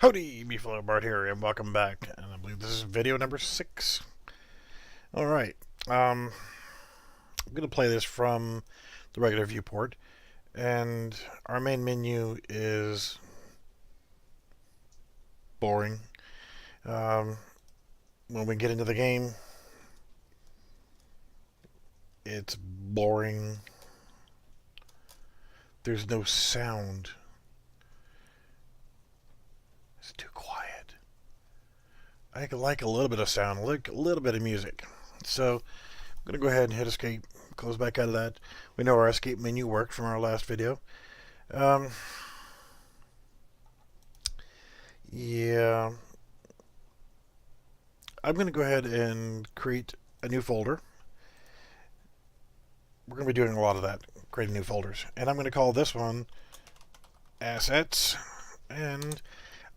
Howdy, Beefalo Bart here, and welcome back. And I believe this is video number 6. Alright, I'm going to play this from the regular viewport, and our main menu is boring. When we get into the game, it's boring. There's no sound. It's too quiet. I like a little bit of sound, like a little bit of music. So I'm going to go ahead and hit escape, close back out of that. We know our escape menu worked from our last video. Yeah. I'm going to go ahead and create a new folder. We're going to be doing a lot of that, creating new folders. And I'm going to call this one Assets. And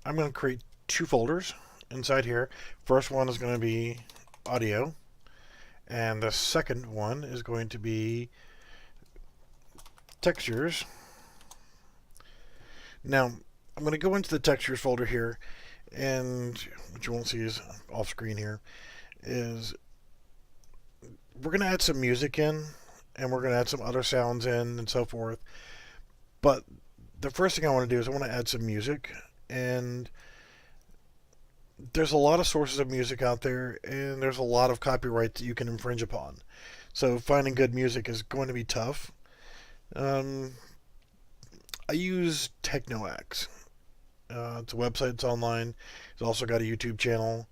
I'm going to create 2 folders inside here. First one is going to be audio. And the second one is going to be textures. Now, I'm going to go into the textures folder here, and what you won't see is off screen here, is we're going to add some music in, and we're going to add some other sounds in, and so forth. But the first thing I want to do is I want to add some music, and there's a lot of sources of music out there, and there's a lot of copyright that you can infringe upon. So finding good music is going to be tough. I use Technoax. It's a website, it's online. It's also got a YouTube channel.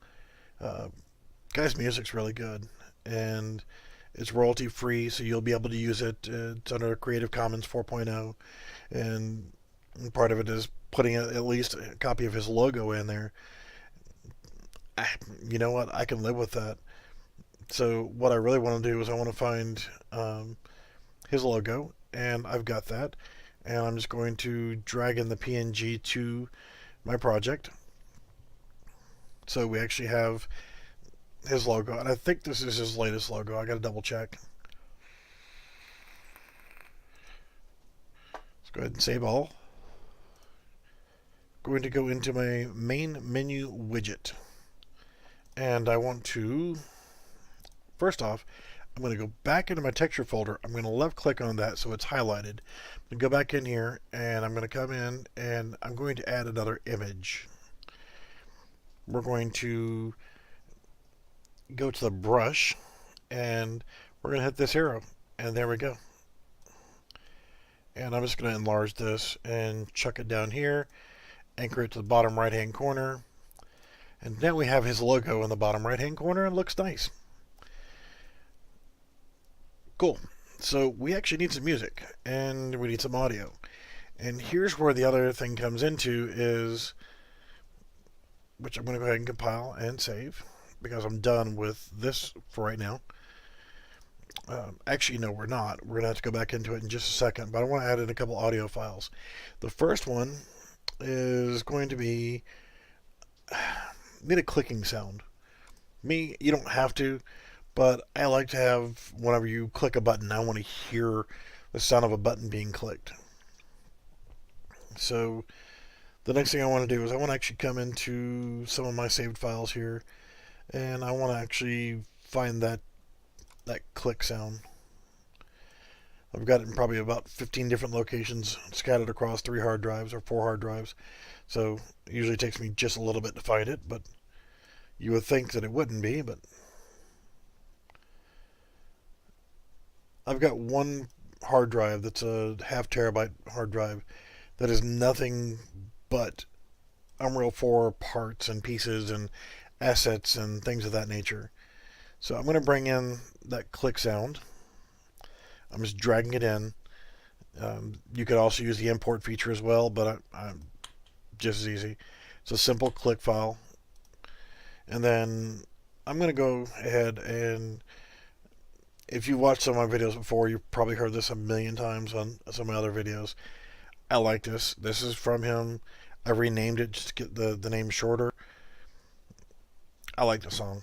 Guy's music's really good, and it's royalty free, so you'll be able to use it. It's under Creative Commons 4.0, and part of it is putting at least a copy of his logo in there. You know what? I can live with that. So what I really want to do is I want to find his logo, and I've got that. And I'm just going to drag in the PNG to my project. So we actually have his logo, and I think this is his latest logo. I got to double check. Let's go ahead and save all. Going to go into my main menu widget, and I want to, first off, I'm going to go back into my texture folder. I'm going to left click on that so it's highlighted. I'm going to go back in here, and I'm going to come in, and I'm going to add another image. We're going to go to the brush, and we're going to hit this arrow, and there we go. And I'm just going to enlarge this and chuck it down here, anchor it to the bottom right hand corner, and now we have his logo in the bottom right hand corner, and it looks nice. Cool. So we actually need some music, and we need some audio. And here's where the other thing comes into is, which I'm going to go ahead and compile and save, because I'm done with this for right now. Actually, no, we're not. We're going to have to go back into it in just a second, but I want to add in a couple audio files. The first one is going to be, need a clicking sound. You don't have to, but I like to have, whenever you click a button, I want to hear the sound of a button being clicked. So the next thing I want to do is I want to actually come into some of my saved files here, and I want to actually find that click sound. I've got it in probably about 15 different locations scattered across 3 hard drives or 4 hard drives. So it usually takes me just a little bit to find it, but you would think that it wouldn't be, but I've got one hard drive that's a 0.5 terabyte hard drive that is nothing but Unreal 4 parts and pieces and assets and things of that nature. So I'm going to bring in that click sound. I'm just dragging it in. You could also use the import feature as well, but I'm just as easy. It's a simple click file. And then I'm going to go ahead and, if you've watched some of my videos before, you've probably heard this a million times on some of my other videos. I like this. This is from him. I renamed it just to get the name shorter. I like the song.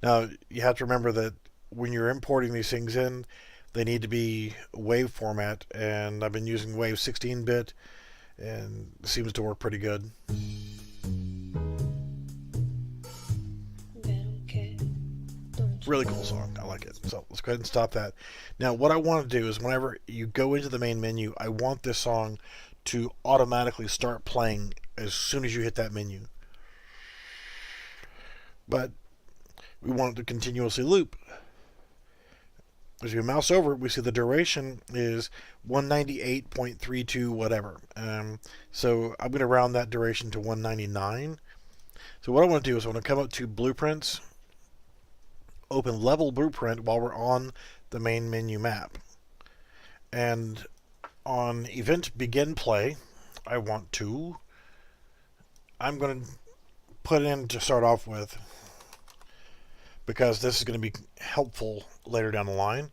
Now, you have to remember that when you're importing these things in, they need to be WAV format, and I've been using WAV 16-bit, and it seems to work pretty good. Really cool song. I like it. So let's go ahead and stop that. Now what I want to do is whenever you go into the main menu, I want this song to automatically start playing as soon as you hit that menu. But we want it to continuously loop. As we mouse over it, we see the duration is 198.32 whatever. So I'm going to round that duration to 199. So what I want to do is I want to come up to Blueprints, open Level Blueprint while we're on the main menu map. And on Event Begin Play, I'm going to put in to start off with, because this is going to be helpful later down the line.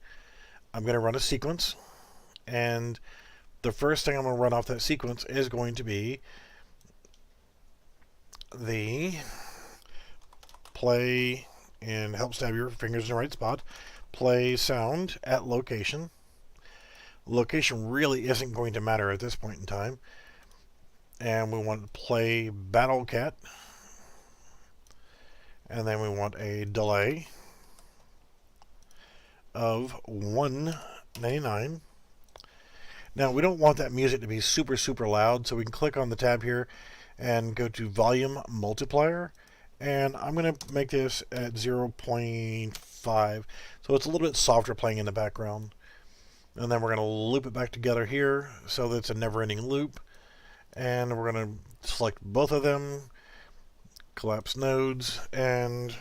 I'm going to run a sequence, and the first thing I'm going to run off that sequence is going to be the play, and helps to have your fingers in the right spot, play sound at location. Location really isn't going to matter at this point in time. And we want to play Battle Cat. And then we want a delay of 199. Now we don't want that music to be super loud, so we can click on the tab here and go to Volume Multiplier. And I'm going to make this at 0.5, so it's a little bit softer playing in the background. And then we're going to loop it back together here so that it's a never-ending loop. And we're going to select both of them, collapse nodes, and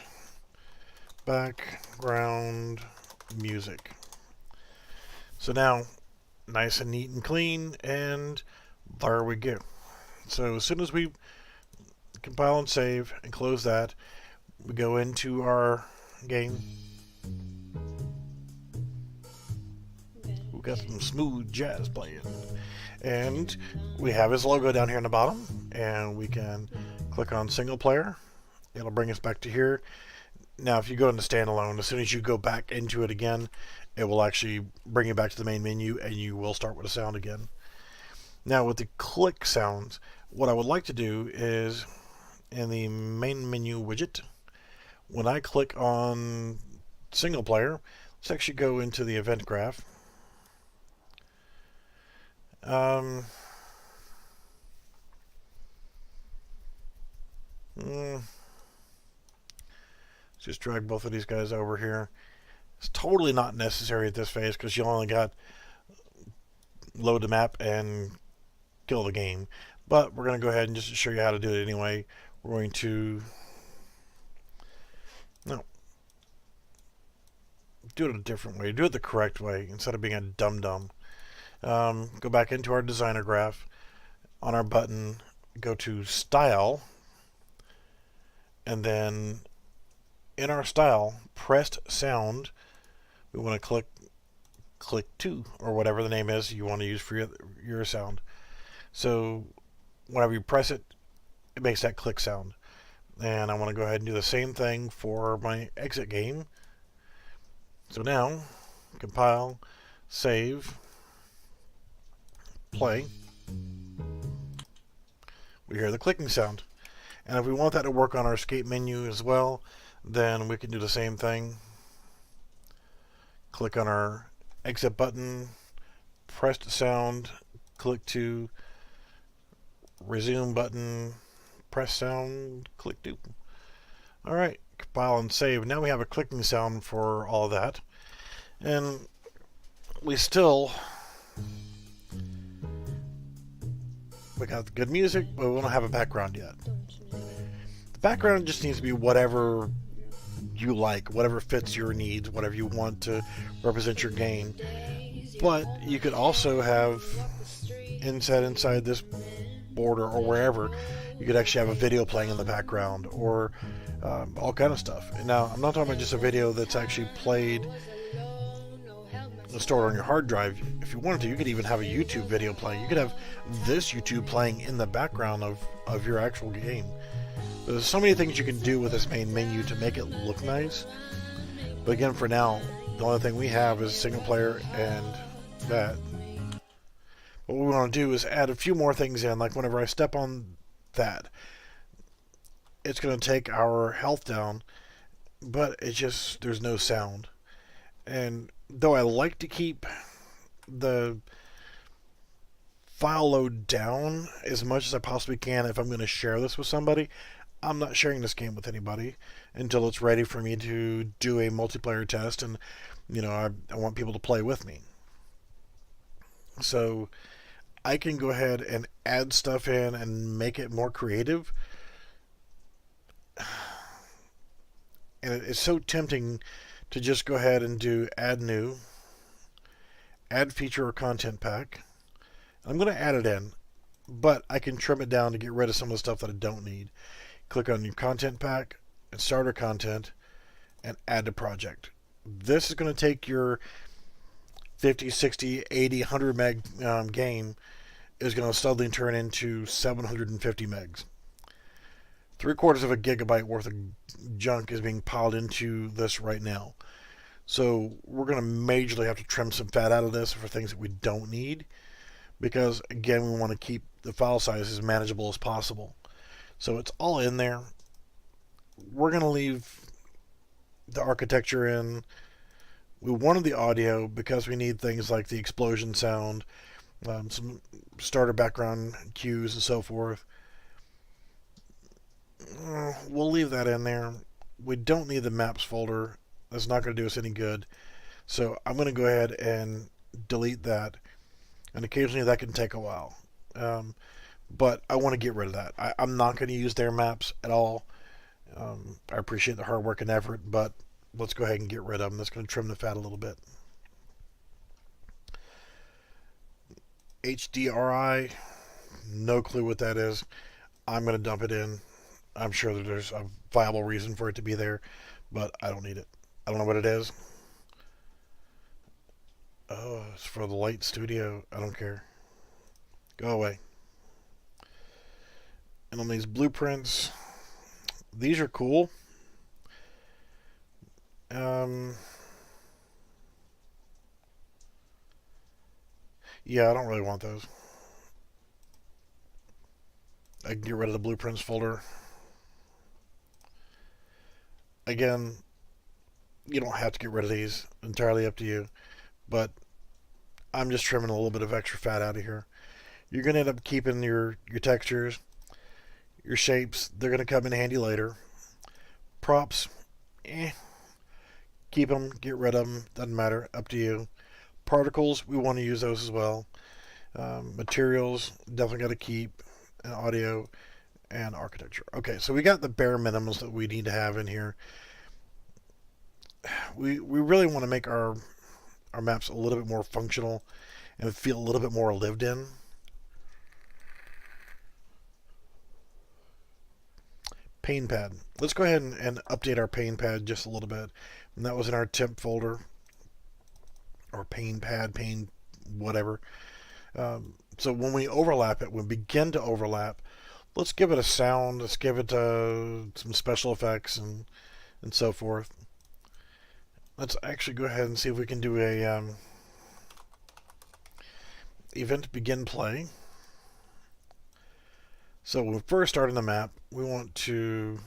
background music. So now, nice and neat and clean, and there we go. So as soon as we compile and save and close that, we go into our game. We've got some smooth jazz playing, and we have his logo down here in the bottom, and we can click on single player. It'll bring us back to here. Now if you go into standalone, as soon as you go back into it again, it will actually bring you back to the main menu, and you will start with a sound again. Now with the click sounds, what I would like to do is in the main menu widget, when I click on single player, let's actually go into the event graph. Let's just drag both of these guys over here. It's totally not necessary at this phase because you only got load the map and kill the game. But we're going to go ahead and just show you how to do it anyway. We're going to do it a different way. Do it the correct way instead of being a dum-dum. Go back into our designer graph. On our button, go to Style, and then in our style, pressed sound, we want to click 2, or whatever the name is you want to use for your sound. So whenever you press it, it makes that click sound. And I want to go ahead and do the same thing for my exit game. So now, compile, save, play. We hear the clicking sound. And if we want that to work on our escape menu as well, then we can do the same thing. Click on our exit button, press the sound, click 2, resume button, press sound, click 2. Alright, compile and save. Now we have a clicking sound for all of that. And we got good music, but we don't have a background yet. The background just needs to be whatever you like, whatever fits your needs, whatever you want to represent your game. But you could also have inside this border or wherever, you could actually have a video playing in the background, or all kind of stuff. And now I'm not talking about just a video that's actually played and stored on your hard drive. If you wanted to, you could even have a YouTube video playing. You could have this YouTube playing in the background of your actual game. There's so many things you can do with this main menu to make it look nice. But again, for now, the only thing we have is single player and that. What we want to do is add a few more things in, like whenever I step on that, it's going to take our health down, but it's just, there's no sound. And though I like to keep the file load down as much as I possibly can if I'm going to share this with somebody, I'm not sharing this game with anybody until it's ready for me to do a multiplayer test, and I want people to play with me. So I can go ahead and add stuff in and make it more creative. And it's so tempting to just go ahead and do add new, add feature or content pack. I'm going to add it in, but I can trim it down to get rid of some of the stuff that I don't need. Click on your content pack and starter content and add to project. This is going to take your 50, 60, 80, 100 meg game is going to suddenly turn into 750 megs. 3/4 of a gigabyte worth of junk is being piled into this right now. So we're going to majorly have to trim some fat out of this for things that we don't need, because again, we want to keep the file size as manageable as possible. So it's all in there. We're going to leave the architecture in. We wanted the audio because we need things like the explosion sound, some starter background cues and so forth. We'll leave that in there. We don't need the maps folder. That's not going to do us any good. So I'm going to go ahead and delete that. And occasionally that can take a while. But I want to get rid of that. I'm not going to use their maps at all. I appreciate the hard work and effort, but let's go ahead and get rid of them. That's going to trim the fat a little bit. HDRI, no clue what that is. I'm going to dump it in. I'm sure that there's a viable reason for it to be there, but I don't need it. I don't know what it is. Oh, it's for the Light Studio. I don't care. Go away. And on these blueprints, these are cool. Yeah, I don't really want those. I can get rid of the blueprints folder. Again, you don't have to get rid of these. Entirely up to you. But I'm just trimming a little bit of extra fat out of here. You're going to end up keeping your textures, your shapes. They're going to come in handy later. Props, keep them, get rid of them. Doesn't matter. Up to you. Particles, we want to use those as well. Materials, definitely got to keep. And audio and architecture. Okay, so we got the bare minimums that we need to have in here. We really want to make our maps a little bit more functional and feel a little bit more lived in. Pane pad. Let's go ahead and update our pane pad just a little bit. And that was in our temp folder. Or pane pad, pane whatever. So when we overlap it, we begin to overlap, let's give it a sound, let's give it some special effects and so forth. Let's actually go ahead and see if we can do a event begin play. So when we first start in the map, we want to,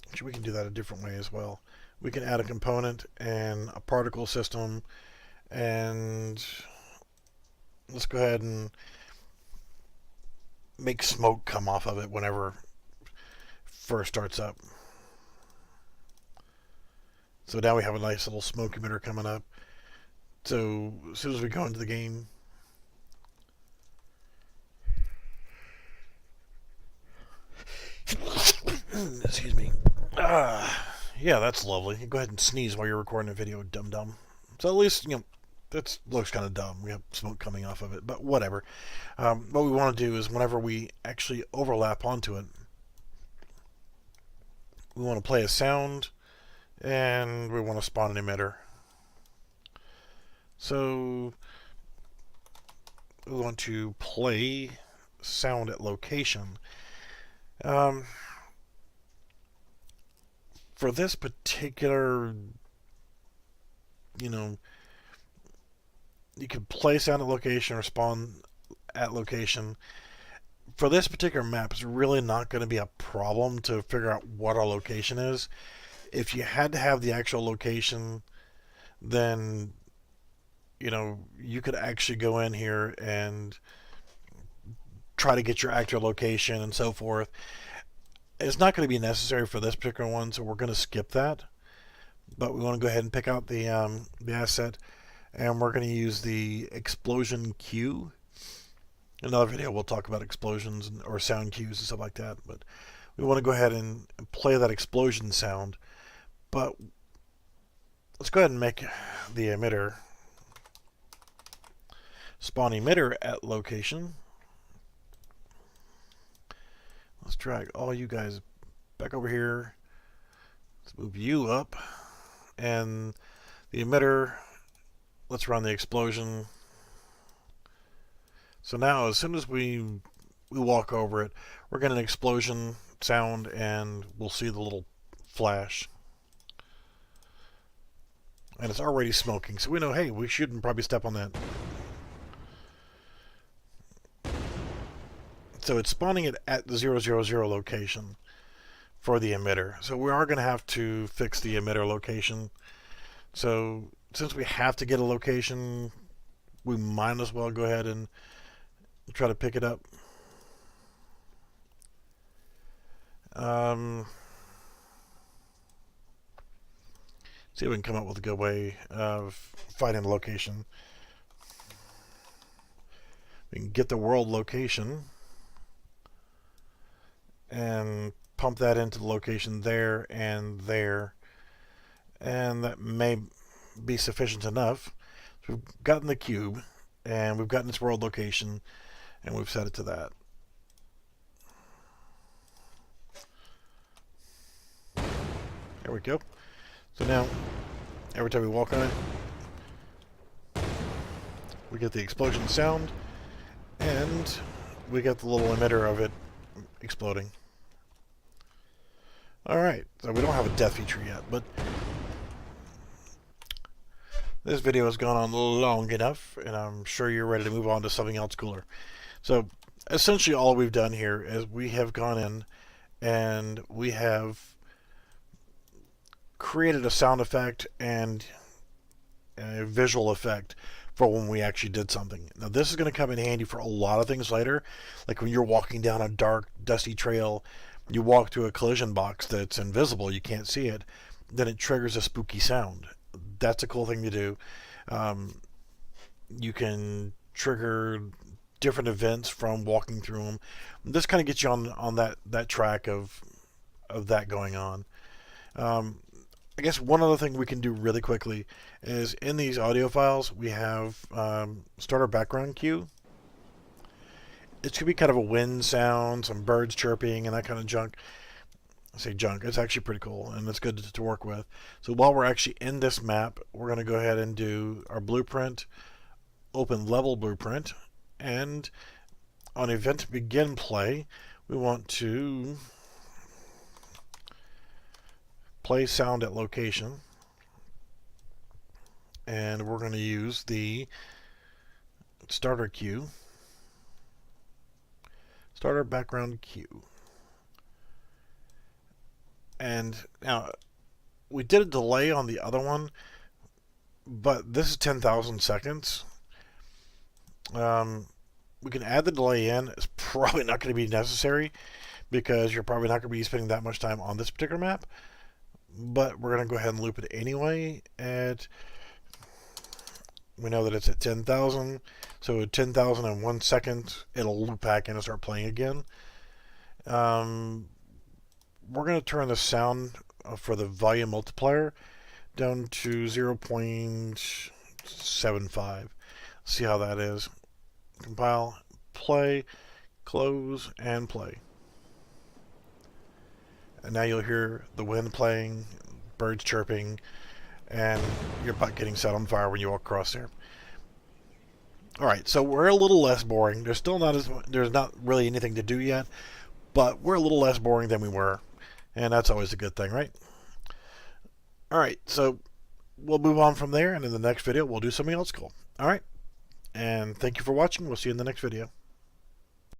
actually we can do that a different way as well. We can add a component and a particle system, and let's go ahead and make smoke come off of it whenever it first starts up. So now we have a nice little smoke emitter coming up. So as soon as we go into the game, excuse me. Yeah, that's lovely. Go ahead and sneeze while you're recording a video, dum dum. So at least, that looks kind of dumb. We have smoke coming off of it, but whatever. What we want to do is whenever we actually overlap onto it, we want to play a sound, and we want to spawn an emitter. So we want to play sound at location. For this particular, You can play sound at location or spawn at location. For this particular map, it's really not going to be a problem to figure out what our location is. If you had to have the actual location, then you could actually go in here and try to get your actual location and so forth. It's not going to be necessary for this particular one, so we're going to skip that. But we want to go ahead and pick out the asset, and we're going to use the explosion cue. Another video we'll talk about explosions or sound cues and stuff like that, but we want to go ahead and play that explosion sound. But let's go ahead and make the emitter spawn emitter at location. Let's drag all you guys back over here. Let's move you up, and the emitter, let's run the explosion. So now as soon as we walk over it, we're getting an explosion sound, and we'll see the little flash. And it's already smoking, so we know, hey, we shouldn't probably step on that. So it's spawning it at the 000 location for the emitter. So we are going to have to fix the emitter location. So since we have to get a location, we might as well go ahead and try to pick it up. See if we can come up with a good way of finding a location. We can get the world location and pump that into the location there and there, and that may be sufficient enough. So we've gotten the cube, and we've gotten its world location, and we've set it to that. There we go. So now, every time we walk on it, we get the explosion sound, and we get the little emitter of it exploding. Alright, so we don't have a death feature yet, but this video has gone on long enough, and I'm sure you're ready to move on to something else cooler. So essentially all we've done here is we have gone in and we have created a sound effect and a visual effect for when we actually did something. Now this is going to come in handy for a lot of things later, like when you're walking down a dark, dusty trail, you walk through a collision box that's invisible, you can't see it, then it triggers a spooky sound. That's a cool thing to do. You can trigger different events from walking through them. This kind of gets you on that track of that going on. I guess one other thing we can do really quickly is in these audio files we have starter background cue. It's going to be kind of a wind sound, some birds chirping, and that kind of junk. I say junk, it's actually pretty cool, and it's good to work with. So while we're actually in this map, we're going to go ahead and do our blueprint, open level blueprint, and on event begin play, we want to play sound at location, and we're going to use the starter cue, starter background cue. And now we did a delay on the other one, but this is 10,000 seconds. We can add the delay in. It's probably not going to be necessary because you're probably not going to be spending that much time on this particular map, but we're going to go ahead and loop it anyway. We know that it's at 10,000, so at 10,001 seconds it'll loop back in and start playing again. We're going to turn the sound for the volume multiplier down to 0.75. See how that is. Compile, play, close, and play. And now you'll hear the wind playing, birds chirping, and your butt getting set on fire when you walk across there. Alright, so we're a little less boring. There's not really anything to do yet, but we're a little less boring than we were. And that's always a good thing, right? Alright, so we'll move on from there, and in the next video, we'll do something else cool. Alright, And thank you for watching. We'll see you in the next video.